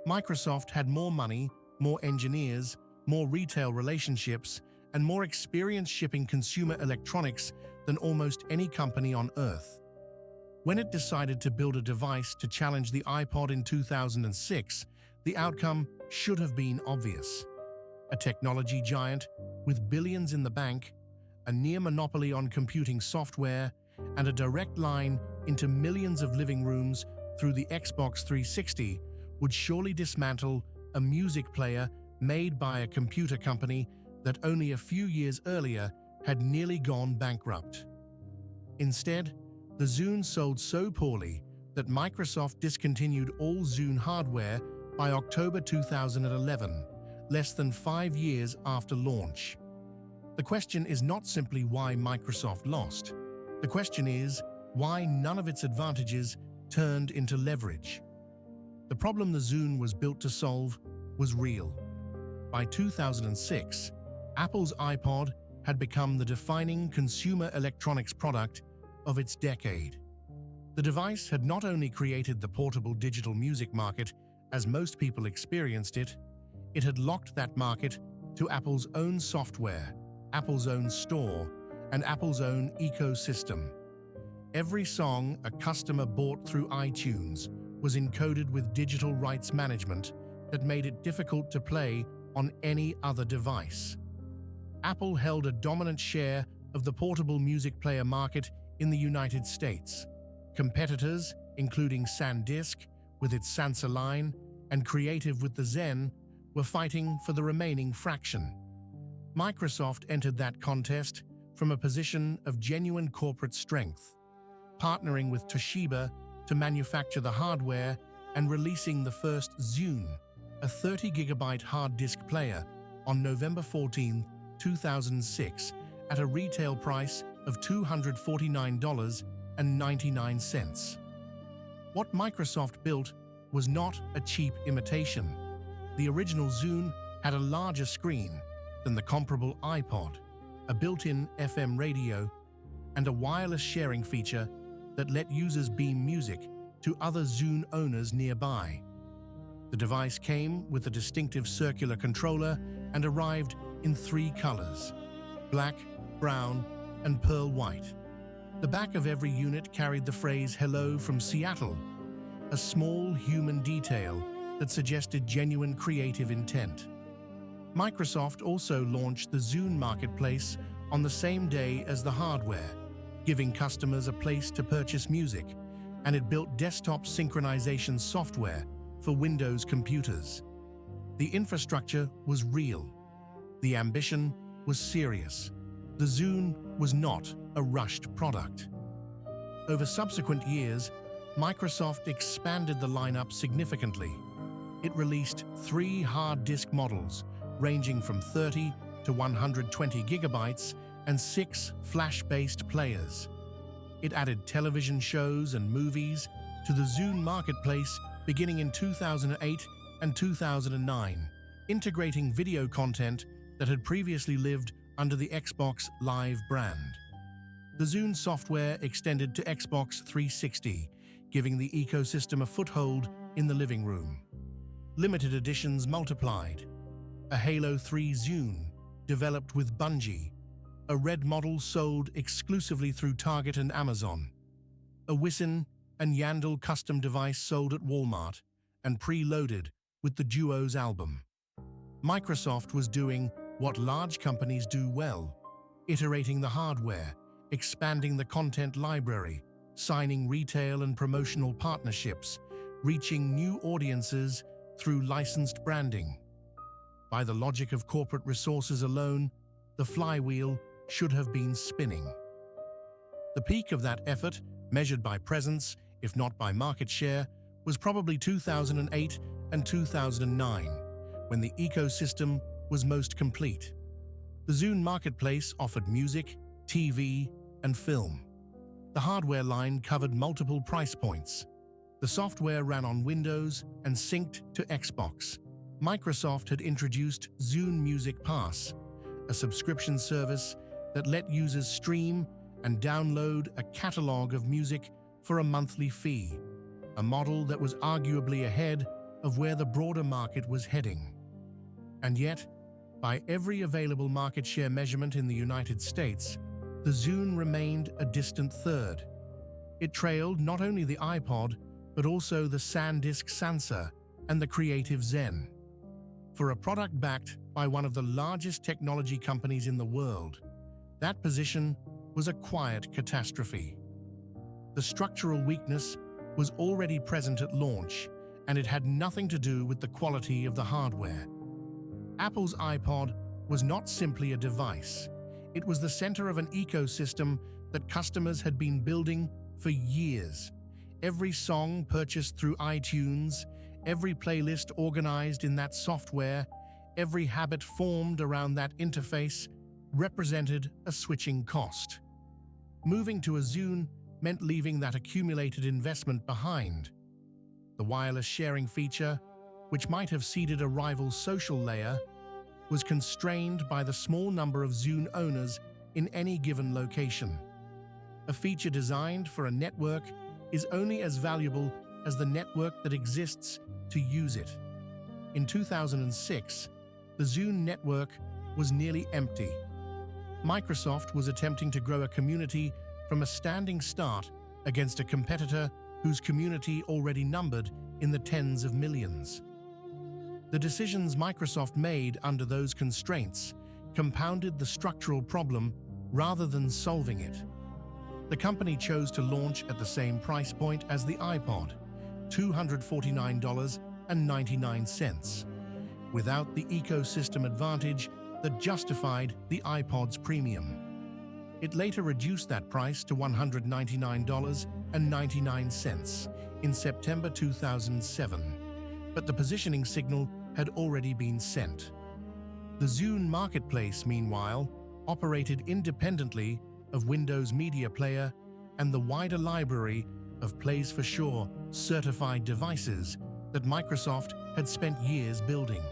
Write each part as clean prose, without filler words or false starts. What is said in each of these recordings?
Microsoft had more money, more engineers, more retail relationships, and more experience shipping consumer electronics than almost any company on Earth. When it decided to build a device to challenge the iPod in 2006, the outcome should have been obvious. A technology giant with billions in the bank, a near monopoly on computing software, and a direct line into millions of living rooms through the Xbox 360 would surely dismantle a music player made by a computer company that only a few years earlier had nearly gone bankrupt. Instead, the Zune sold so poorly that Microsoft discontinued all Zune hardware by October 2011, less than 5 years after launch. The question is not simply why Microsoft lost. The question is why none of its advantages turned into leverage. The problem the Zune was built to solve was real. By 2006, Apple's iPod had become the defining consumer electronics product of its decade. The device had not only created the portable digital music market as most people experienced it had locked that market to Apple's own software, Apple's own store, and Apple's own ecosystem. Every song a customer bought through iTunes was encoded with digital rights management that made it difficult to play on any other device. Apple held a dominant share of the portable music player market in the United States. Competitors, including SanDisk with its Sansa line and Creative with the Zen, were fighting for the remaining fraction. Microsoft entered that contest from a position of genuine corporate strength, partnering with Toshiba to manufacture the hardware and releasing the first Zune, a 30-gigabyte hard disk player, on November 14, 2006, at a retail price of $249.99. What Microsoft built was not a cheap imitation. The original Zune had a larger screen than the comparable iPod, a built-in FM radio, and a wireless sharing feature that let users beam music to other Zune owners nearby. The device came with a distinctive circular controller and arrived in 3 colors: black, brown, and pearl white. The back of every unit carried the phrase "Hello from Seattle," a small human detail that suggested genuine creative intent. Microsoft also launched the Zune Marketplace on the same day as the hardware, giving customers a place to purchase music, and it built desktop synchronization software for Windows computers. The infrastructure was real. The ambition was serious. The Zune was not a rushed product. Over subsequent years, Microsoft expanded the lineup significantly. It released 3 hard disk models, ranging from 30 to 120 gigabytes, and 6 flash-based players. It added television shows and movies to the Zune Marketplace beginning in 2008 and 2009, integrating video content that had previously lived under the Xbox Live brand. The Zune software extended to Xbox 360, giving the ecosystem a foothold in the living room. Limited editions multiplied. A Halo 3 Zune, developed with Bungie. A red model sold exclusively through Target and Amazon. A Wisin and Yandel custom device sold at Walmart and preloaded with the Duos album. Microsoft was doing what large companies do well, iterating the hardware, expanding the content library, signing retail and promotional partnerships, reaching new audiences through licensed branding. By the logic of corporate resources alone, the flywheel should have been spinning. The peak of that effort, measured by presence, if not by market share, was probably 2008 and 2009, when the ecosystem was most complete. The Zune Marketplace offered music, TV, and film. The hardware line covered multiple price points. The software ran on Windows and synced to Xbox. Microsoft had introduced Zune Music Pass, a subscription service that let users stream and download a catalog of music for a monthly fee, a model that was arguably ahead of where the broader market was heading. And yet, by every available market share measurement in the United States, the Zune remained a distant third. It trailed not only the iPod, but also the SanDisk Sansa and the Creative Zen. For a product backed by one of the largest technology companies in the world, that position was a quiet catastrophe. The structural weakness was already present at launch, and it had nothing to do with the quality of the hardware. Apple's iPod was not simply a device. It was the center of an ecosystem that customers had been building for years. Every song purchased through iTunes, every playlist organized in that software, every habit formed around that interface represented a switching cost. Moving to a Zune meant leaving that accumulated investment behind. The wireless sharing feature, which might have seeded a rival social layer, was constrained by the small number of Zune owners in any given location. A feature designed for a network is only as valuable as the network that exists to use it. In 2006, the Zune network was nearly empty. Microsoft was attempting to grow a community from a standing start against a competitor whose community already numbered in the tens of millions. The decisions Microsoft made under those constraints compounded the structural problem rather than solving it. The company chose to launch at the same price point as the iPod, $249.99, without the ecosystem advantage that justified the iPod's premium. It later reduced that price to $199.99 in September 2007, but the positioning signal had already been sent. The Zune Marketplace, meanwhile, operated independently of Windows Media Player and the wider library of Plays for Sure certified devices that Microsoft had spent years building.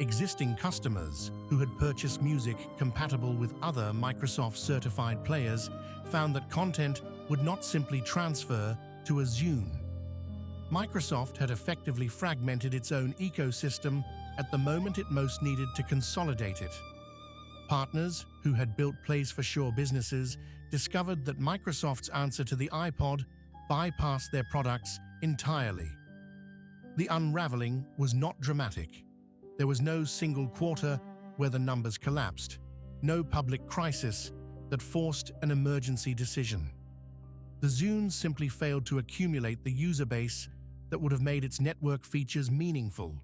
Existing customers who had purchased music compatible with other Microsoft-certified players found that content would not simply transfer to a Zune. Microsoft had effectively fragmented its own ecosystem at the moment it most needed to consolidate it. Partners who had built Plays for Sure businesses discovered that Microsoft's answer to the iPod bypassed their products entirely. The unraveling was not dramatic. There was no single quarter where the numbers collapsed, no public crisis that forced an emergency decision. The Zune simply failed to accumulate the user base that would have made its network features meaningful,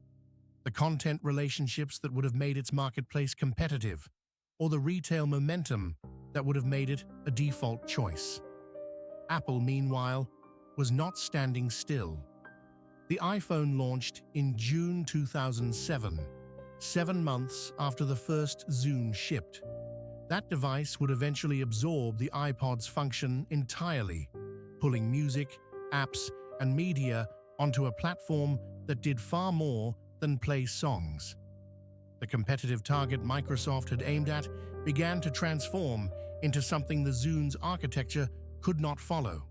the content relationships that would have made its marketplace competitive, or the retail momentum that would have made it a default choice. Apple, meanwhile, was not standing still. The iPhone launched in June 2007, 7 months after the first Zune shipped. That device would eventually absorb the iPod's function entirely, pulling music, apps, and media onto a platform that did far more than play songs. The competitive target Microsoft had aimed at began to transform into something the Zune's architecture could not follow.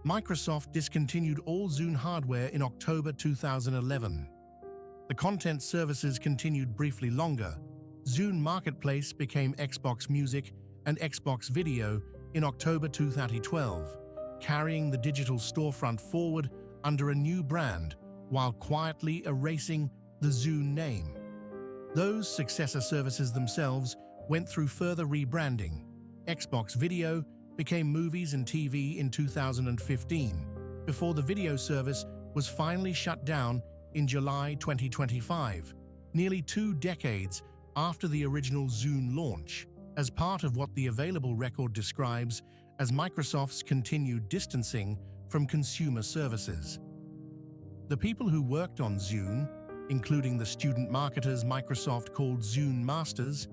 Microsoft discontinued all Zune hardware in October 2011. The content services continued briefly longer. Zune Marketplace became Xbox Music and Xbox Video in October 2012, carrying the digital storefront forward under a new brand while quietly erasing the Zune name. Those successor services themselves went through further rebranding. Xbox Video became Movies and TV in 2015, before the video service was finally shut down in July 2025, nearly 2 decades after the original Zune launch, as part of what the available record describes as Microsoft's continued distancing from consumer services. The people who worked on Zune, including the student marketers Microsoft called Zune Masters,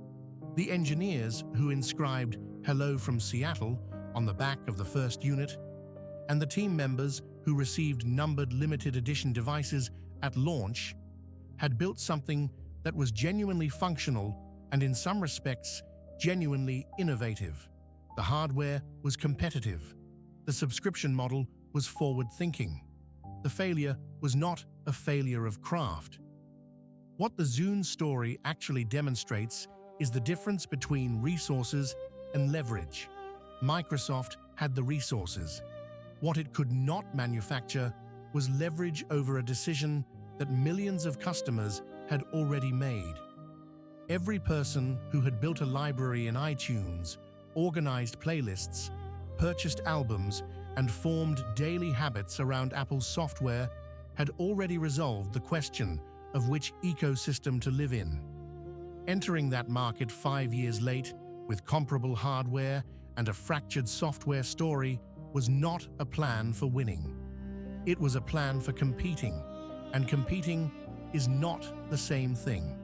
the engineers who inscribed "Hello from Seattle" on the back of the first unit, and the team members who received numbered limited edition devices at launch, had built something that was genuinely functional and, in some respects, genuinely innovative. The hardware was competitive. The subscription model was forward-thinking. The failure was not a failure of craft. What the Zune story actually demonstrates is the difference between resources and leverage. Microsoft had the resources. What it could not manufacture was leverage over a decision that millions of customers had already made. Every person who had built a library in iTunes, organized playlists, purchased albums, and formed daily habits around Apple's software had already resolved the question of which ecosystem to live in. Entering that market 5 years late with comparable hardware and a fractured software story was not a plan for winning. It was a plan for competing, and competing is not the same thing.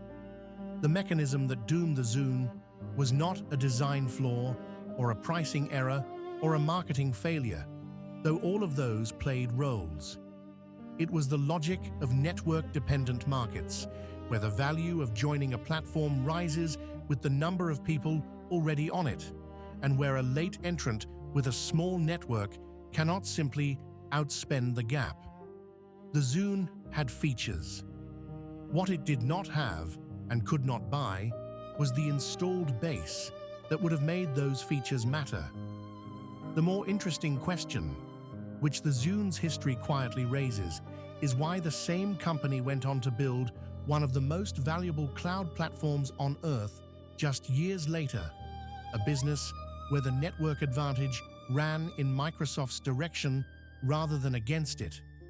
The mechanism that doomed the Zune was not a design flaw or a pricing error or a marketing failure, though all of those played roles. It was the logic of network-dependent markets, where the value of joining a platform rises with the number of people already on it, and where a late entrant with a small network cannot simply outspend the gap. The Zune had features. What it did not have and could not buy was the installed base that would have made those features matter. The more interesting question, which the Zune's history quietly raises, is why the same company went on to build one of the most valuable cloud platforms on Earth just years later, a business where the network advantage ran in Microsoft's direction rather than against it.